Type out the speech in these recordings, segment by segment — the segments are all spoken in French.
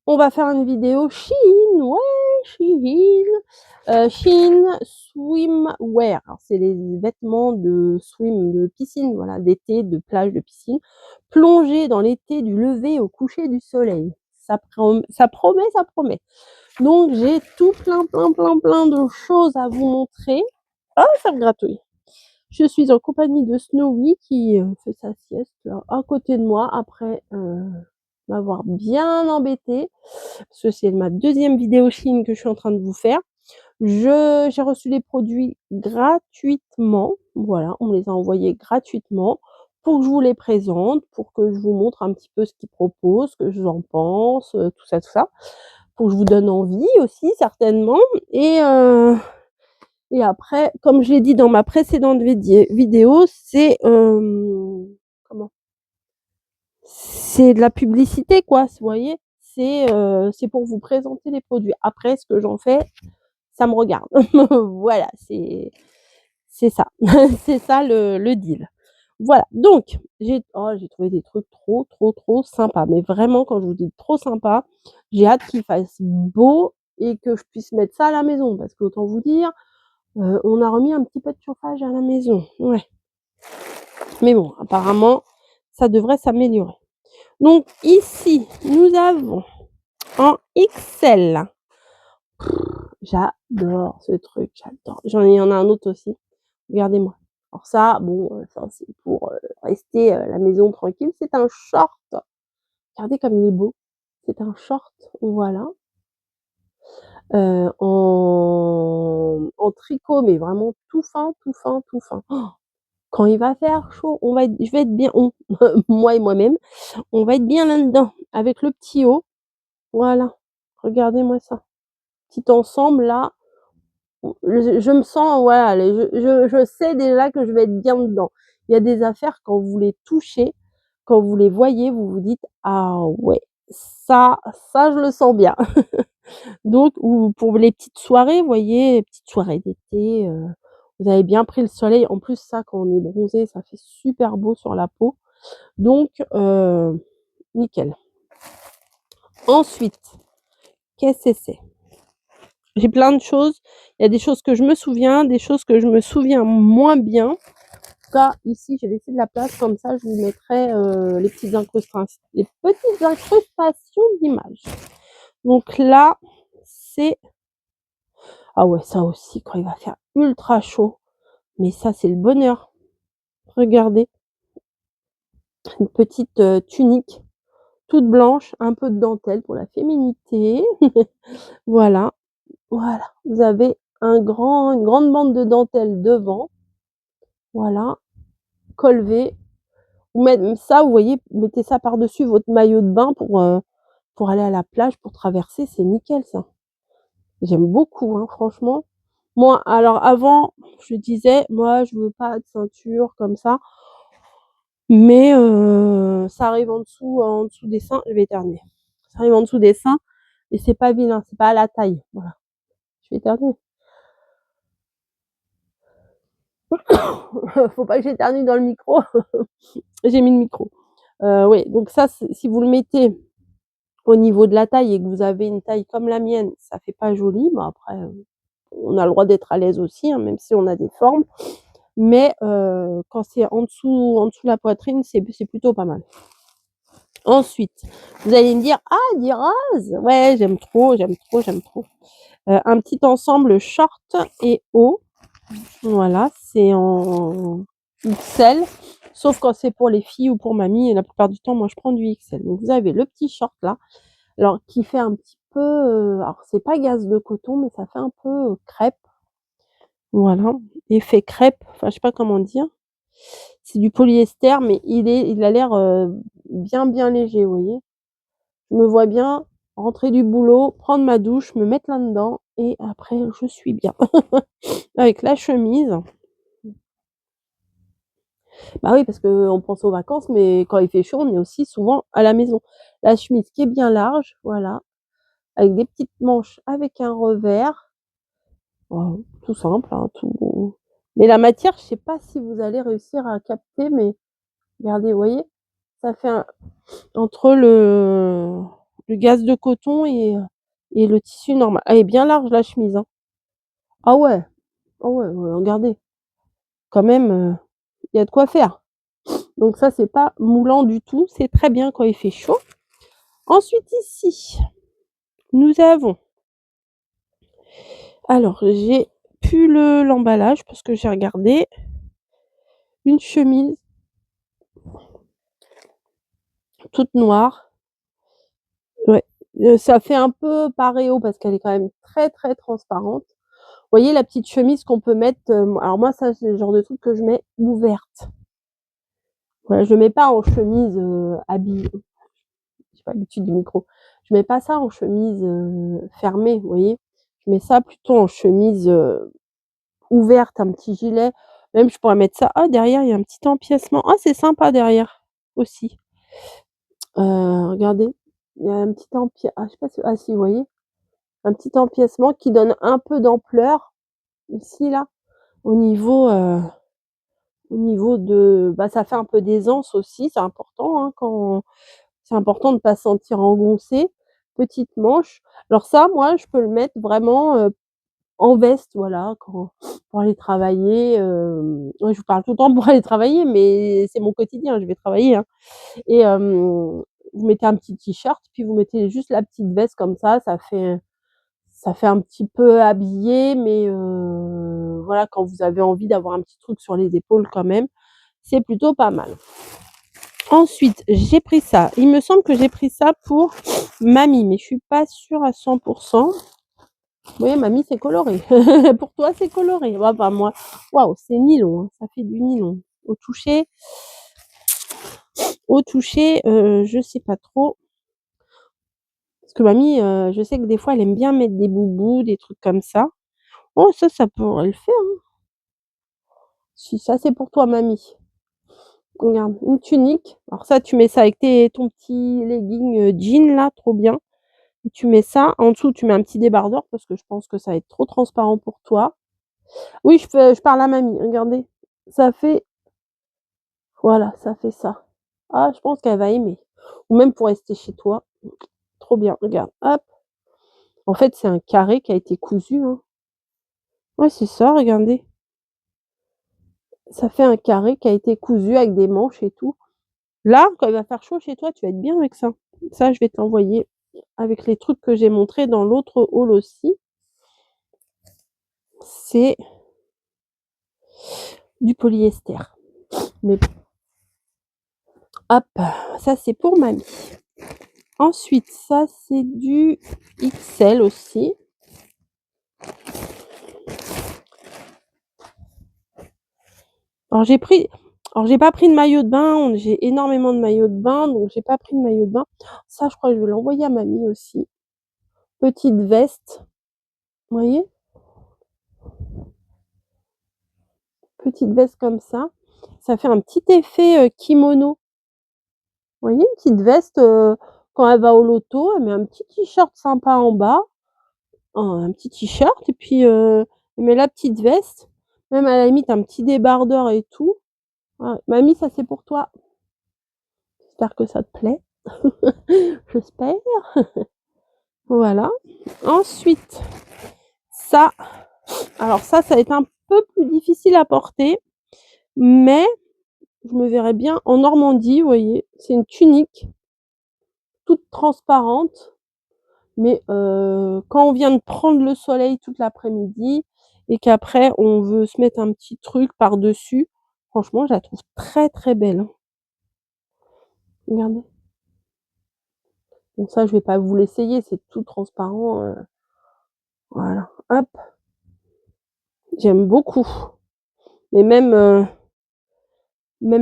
On va faire une vidéo Shein, ouais, Shein swimwear. C'est les vêtements de swim, de piscine, voilà, d'été, de plage, de piscine. Plonger dans l'été du lever au coucher du soleil. Ça promet, ça promet. Donc j'ai tout plein de choses à vous montrer. Ah, ça me gratouille. Je suis en compagnie de Snowy qui fait sa sieste là, à côté de moi après m'avoir bien embêté parce que c'est ma deuxième vidéo Chine que je suis en train de vous faire. J'ai reçu les produits gratuitement. Voilà, on me les a envoyés gratuitement pour que je vous les présente, pour que je vous montre un petit peu ce qu'ils proposent, ce que j'en pense, tout ça, pour que je vous donne envie aussi certainement. Et après, comme je l'ai dit dans ma précédente vidéo, c'est comment? C'est de la publicité, quoi. Vous voyez, c'est pour vous présenter les produits. Après, ce que j'en fais, ça me regarde. Voilà, c'est ça, c'est ça le deal. Voilà. Donc, j'ai trouvé des trucs trop sympas. Mais vraiment, quand je vous dis trop sympa, j'ai hâte qu'il fasse beau et que je puisse mettre ça à la maison, parce qu'autant vous dire. On a remis un petit peu de chauffage à la maison, ouais. Mais bon, apparemment, ça devrait s'améliorer. Donc ici, nous avons en XL. J'adore ce truc, j'adore. Il y en a un autre aussi. Regardez-moi. Alors ça, bon, ça c'est pour rester à la maison tranquille. C'est un short. Regardez comme il est beau. C'est un short, voilà. En tricot, mais vraiment tout fin. Oh, quand il va faire chaud, je vais être bien, moi et moi-même, on va être bien là-dedans, avec le petit haut. Voilà, regardez-moi ça. Petit ensemble là, je me sens, voilà, je sais déjà que je vais être bien dedans. Il y a des affaires, quand vous les touchez, quand vous les voyez, vous vous dites, ah ouais, ça je le sens bien. Donc, ou pour les petites soirées, vous voyez, les petites soirées d'été, vous avez bien pris le soleil. En plus, ça, quand on est bronzé, ça fait super beau sur la peau. Donc, nickel. Ensuite, qu'est-ce que c'est? J'ai plein de choses. Il y a des choses que je me souviens, des choses que je me souviens moins bien. En tout cas, ici, j'ai laissé de la place. Comme ça, je vous mettrai les petites incrustations d'images. Donc là, c'est... Ah ouais, ça aussi, quand il va faire ultra chaud. Mais ça, c'est le bonheur. Regardez. Une petite tunique toute blanche, un peu de dentelle pour la féminité. Voilà. Voilà. Vous avez une grande bande de dentelle devant. Voilà. Col V. Même ça, vous voyez, mettez ça par-dessus votre maillot de bain pour aller à la plage, pour traverser. C'est nickel, ça. J'aime beaucoup, hein, franchement. Moi, alors avant, je disais, moi, je veux pas de ceinture comme ça. Mais ça arrive en dessous des seins, je vais éternuer. Ça arrive en dessous des seins et c'est pas vilain, c'est pas à la taille. Voilà. Je vais éternuer. Faut pas que j'éternue dans le micro. J'ai mis le micro. Oui, donc ça, si vous le mettez au niveau de la taille et que vous avez une taille comme la mienne, ça fait pas joli. Mais après, on a le droit d'être à l'aise aussi, hein, même si on a des formes. Mais quand c'est en dessous de la poitrine, c'est plutôt pas mal. Ensuite, vous allez me dire, ah, des roses. Ouais, j'aime trop. Un petit ensemble short et haut. Voilà, c'est en XL. Sauf quand c'est pour les filles ou pour mamie. Et la plupart du temps, moi, je prends du XL. Donc, vous avez le petit short là. Alors, qui fait un petit peu... alors, c'est pas gaze de coton, mais ça fait un peu crêpe. Voilà, effet crêpe. Enfin, je sais pas comment dire. C'est du polyester, mais il a l'air bien léger, vous voyez. Je me vois bien rentrer du boulot, prendre ma douche, me mettre là-dedans et après je suis bien. Avec la chemise. Bah oui, parce qu'on pense aux vacances, mais quand il fait chaud, on est aussi souvent à la maison. La chemise qui est bien large, voilà, avec des petites manches avec un revers. Voilà, tout simple, hein, tout. Mais la matière, je sais pas si vous allez réussir à capter, mais regardez, vous voyez, ça fait entre Le gaze de coton et le tissu normal. Elle est bien large la chemise, hein. Ah ouais, ah ouais, regardez, quand même, il y a de quoi faire. Donc ça, c'est pas moulant du tout, c'est très bien quand il fait chaud. Ensuite ici, nous avons alors j'ai plus l'emballage parce que j'ai regardé. Une chemise toute noire. Ouais, ça fait un peu paréo parce qu'elle est quand même très, très transparente. Vous voyez la petite chemise qu'on peut mettre, alors moi ça c'est le genre de truc que je mets ouverte. Voilà, je mets pas en chemise, habillée. J'ai pas l'habitude du micro. Je mets pas ça en chemise, fermée, vous voyez? Je mets ça plutôt en chemise, ouverte, un petit gilet. Même je pourrais mettre ça derrière il y a un petit empiècement. Ah c'est sympa derrière aussi. Regardez, il y a un petit je sais pas si vous voyez? Un petit empiècement qui donne un peu d'ampleur ici là, au niveau de ça fait un peu d'aisance aussi, c'est important, hein, c'est important de pas se sentir engoncé. Petite manche. Alors ça, moi, je peux le mettre vraiment, en veste, voilà, pour aller travailler, ouais, je vous parle tout le temps pour aller travailler, mais c'est mon quotidien, je vais travailler, hein et vous mettez un petit t-shirt, puis vous mettez juste la petite veste comme ça fait un petit peu habillé, mais voilà, quand vous avez envie d'avoir un petit truc sur les épaules quand même, c'est plutôt pas mal. Ensuite, j'ai pris ça. Il me semble que j'ai pris ça pour mamie, mais je suis pas sûre à 100. Vous voyez, mamie, c'est coloré. Pour toi, c'est coloré. Ouais, bah moi, waouh, c'est nylon, hein, ça fait du nylon. Au toucher, je sais pas trop. Parce que mamie, je sais que des fois, elle aime bien mettre des boubous, des trucs comme ça. Oh, ça pourrait le faire, hein. Si ça, c'est pour toi, mamie. Regarde, une tunique. Alors ça, tu mets ça avec ton petit legging, jean là, trop bien. Et tu mets ça. En dessous, tu mets un petit débardeur parce que je pense que ça va être trop transparent pour toi. Oui, je parle à mamie, regardez. Ça fait voilà, ça fait ça. Ah, je pense qu'elle va aimer. Ou même pour rester chez toi. Trop bien, regarde, hop. En fait, c'est un carré qui a été cousu, hein. Ouais, c'est ça, regardez. Ça fait un carré qui a été cousu avec des manches et tout. Là, quand il va faire chaud chez toi, tu vas être bien avec ça. Ça, je vais t'envoyer avec les trucs que j'ai montrés dans l'autre haul aussi. C'est du polyester. Mais hop, ça c'est pour mamie. Ensuite, ça c'est du XL aussi. Alors j'ai pas pris de maillot de bain, j'ai énormément de maillots de bain, donc j'ai pas pris de maillot de bain. Ça, je crois que je vais l'envoyer à mamie aussi. Petite veste, vous voyez? Petite veste comme ça. Ça fait un petit effet, kimono. Vous voyez, une petite veste, quand elle va au loto, elle met un petit t-shirt sympa en bas, un petit t-shirt et puis, elle met la petite veste, même à la limite un petit débardeur et tout. Ouais, mamie, ça c'est pour toi. J'espère que ça te plaît. J'espère. Voilà. Ensuite, ça, alors ça va être un peu plus difficile à porter, mais je me verrais bien en Normandie, vous voyez? C'est une tunique toute transparente. Mais quand on vient de prendre le soleil toute l'après-midi et qu'après on veut se mettre un petit truc par-dessus, franchement, je la trouve très, très belle, hein. Regardez. Bon ça, je vais pas vous l'essayer, c'est tout transparent, voilà, hop. J'aime beaucoup. Mais même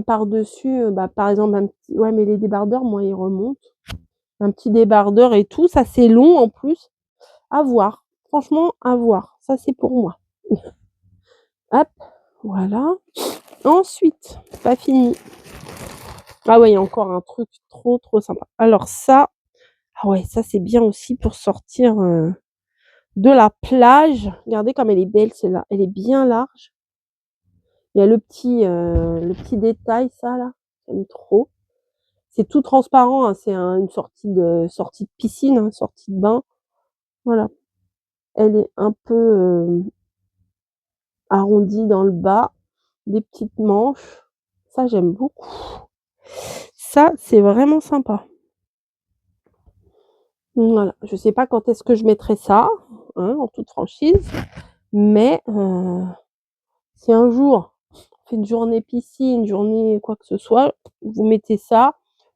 par-dessus, par exemple un petit ouais, mais les débardeurs, moi, ils remontent. Un petit débardeur et tout, ça c'est long en plus. À voir. Franchement, à voir. Ça, c'est pour moi. Hop, voilà. Ensuite, pas fini. Ah ouais, il y a encore un truc trop, trop sympa. Alors ça, ah ouais, ça c'est bien aussi pour sortir, de la plage. Regardez comme elle est belle celle-là, elle est bien large. Il y a le petit détail ça là, j'aime trop. C'est tout transparent, hein, c'est une sortie de piscine, hein, sortie de bain. Voilà. Elle est un peu, arrondie dans le bas, des petites manches. Ça, j'aime beaucoup. Ça, c'est vraiment sympa. Voilà. Je sais pas quand est-ce que je mettrai ça, hein, en toute franchise, mais si un jour on fait une journée piscine, une journée quoi que ce soit, vous mettez ça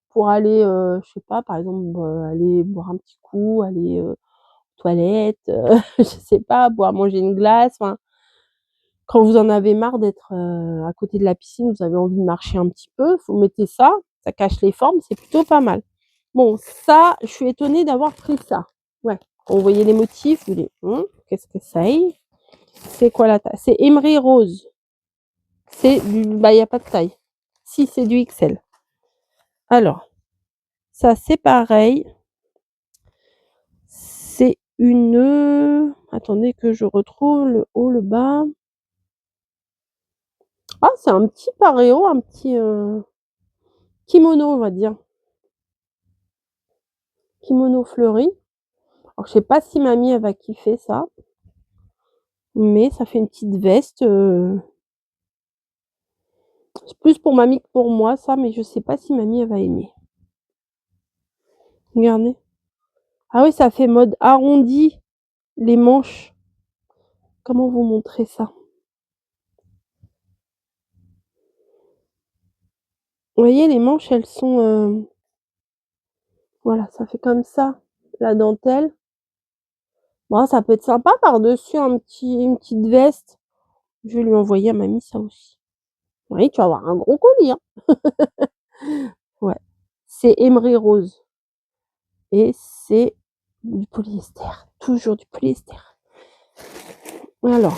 pour aller, je sais pas, par exemple, aller boire un petit coup, aller, aux toilettes, je sais pas, boire manger une glace, enfin, quand vous en avez marre d'être, à côté de la piscine, vous avez envie de marcher un petit peu, vous mettez ça, ça cache les formes, c'est plutôt pas mal. Bon, ça, je suis étonnée d'avoir pris ça. Ouais, quand vous voyez les motifs, vous dites: qu'est-ce que c'est? C'est quoi la taille? C'est Emery Rose. C'est du bah, il y a pas de taille. Si, c'est du XL. Alors, ça, c'est pareil. C'est une, attendez que je retrouve le haut, le bas. Ah, c'est un petit paréo, un petit, kimono, on va dire. Kimono fleuri. Alors, je sais pas si mamie, elle va kiffer ça, mais ça fait une petite veste, c'est plus pour mamie que pour moi ça, mais je sais pas si mamie, elle va aimer. Regardez. Ah oui, ça fait mode arrondi, les manches. Comment vous montrer ça? Vous voyez, les manches, elles sont, voilà, ça fait comme ça, la dentelle. Bon, ça peut être sympa par-dessus une petite veste. Je vais lui envoyer à mamie ça aussi. Oui, tu vas avoir un gros colis, hein. Ouais. C'est Emery Rose et c'est du polyester, toujours du polyester. Alors,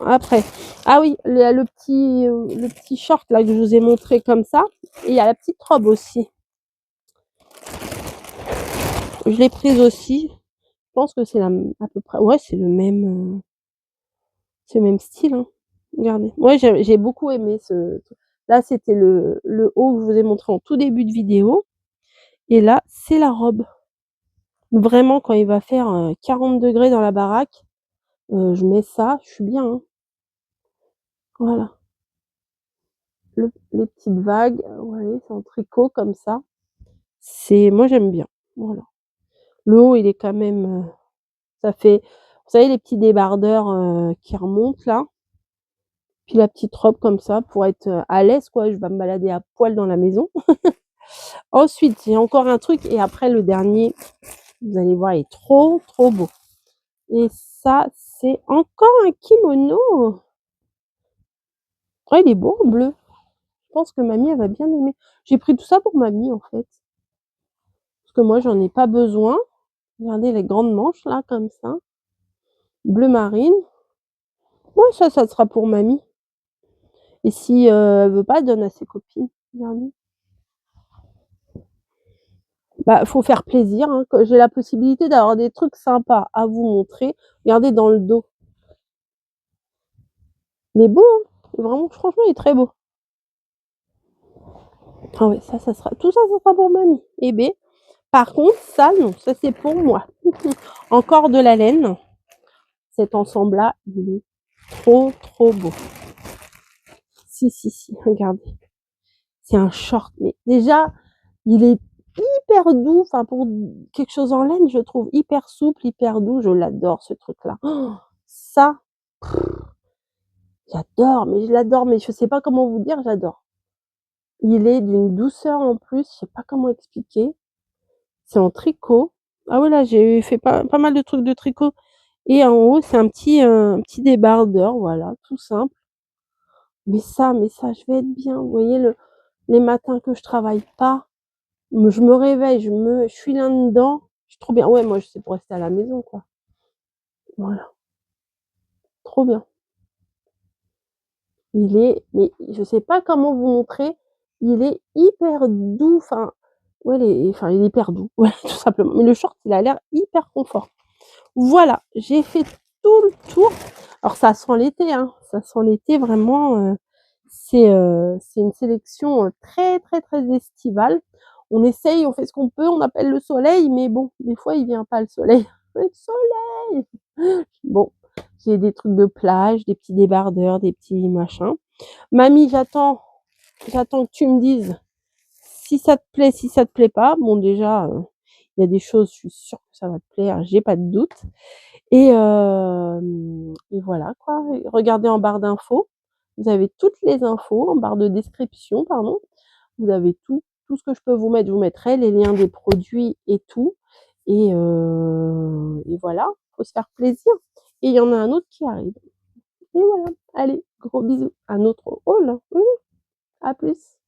après, ah oui, le petit short là que je vous ai montré comme ça, et il y a la petite robe aussi. Je l'ai prise aussi. Je pense que c'est la à peu près, ouais, c'est le même style, hein. Regardez. Moi, j'ai beaucoup aimé ce là, c'était le haut que je vous ai montré en tout début de vidéo, et là, c'est la robe. Vraiment, quand il va faire, 40 degrés dans la baraque, je mets ça, je suis bien, hein. Voilà. Les petites vagues, ouais, c'est en tricot comme ça. Moi, j'aime bien. Voilà. Le haut, il est quand même, ça fait, vous savez, les petits débardeurs, qui remontent là? Puis la petite robe comme ça pour être, à l'aise quoi, je vais pas me balader à poil dans la maison. Ensuite, j'ai encore un truc, et après le dernier, vous allez voir, il est trop, trop beau. Et ça, c'est encore un kimono. Ouais, il est beau en bleu. Je pense que mamie, elle va bien aimer. J'ai pris tout ça pour mamie en fait, parce que moi, j'en ai pas besoin. Regardez les grandes manches là, comme ça, bleu marine. Ouais, ça sera pour mamie. Et si, elle veut pas, elle donne à ses copines. Regardez. Bah, faut faire plaisir, hein. Quand j'ai la possibilité d'avoir des trucs sympas à vous montrer, regardez dans le dos. Il est beau, hein. Vraiment, franchement, il est très beau. Ah ouais, ça sera tout ça, ça sera pour mamie. Eh beh, par contre, ça non, ça c'est pour moi. Encore de la laine. Cet ensemble-là, il est trop, trop beau. Si, si, si, regardez. C'est un short, mais déjà, il est hyper doux. Enfin, pour quelque chose en laine, je trouve hyper souple, hyper doux. Je l'adore, ce truc-là. Oh, ça, j'adore, mais je l'adore, mais je sais pas comment vous dire, j'adore. Il est d'une douceur en plus, je sais pas comment expliquer. C'est en tricot. Ah ouais, là, j'ai fait pas mal de trucs de tricot, et en haut, c'est un petit débardeur, voilà, tout simple. Mais ça, je vais être bien. Vous voyez, les matins que je travaille pas, je me réveille, je suis là-dedans, je suis trop bien. Ouais, moi, c'est pour rester à la maison, quoi. Voilà, trop bien. Mais je sais pas comment vous montrer, il est hyper doux, enfin, ouais, il est hyper doux, ouais, tout simplement. Mais le short, il a l'air hyper confort. Voilà, j'ai fait tout le tour. Alors ça sent l'été, hein, ça sent l'été vraiment, c'est une sélection, très, très, très estivale. on essaye, on fait ce qu'on peut, on appelle le soleil, mais bon, des fois il vient pas le soleil. Le soleil! Bon, j'ai des trucs de plage, des petits débardeurs, des petits machins. Mamie, j'attends que tu me dises si ça te plaît, si ça te plaît pas. Bon déjà, il y a des choses, je suis sûre que ça va te plaire, j'ai pas de doute. Et voilà quoi. Regardez en barre d'infos, vous avez toutes les infos, en barre de description, pardon. Vous avez tout ce que je peux vous mettre, je vous mettrai les liens des produits et tout. Et voilà, faut se faire plaisir. Et il y en a un autre qui arrive. Et voilà. Allez, gros bisous. Un autre haul, hein. Oui, oui. À plus.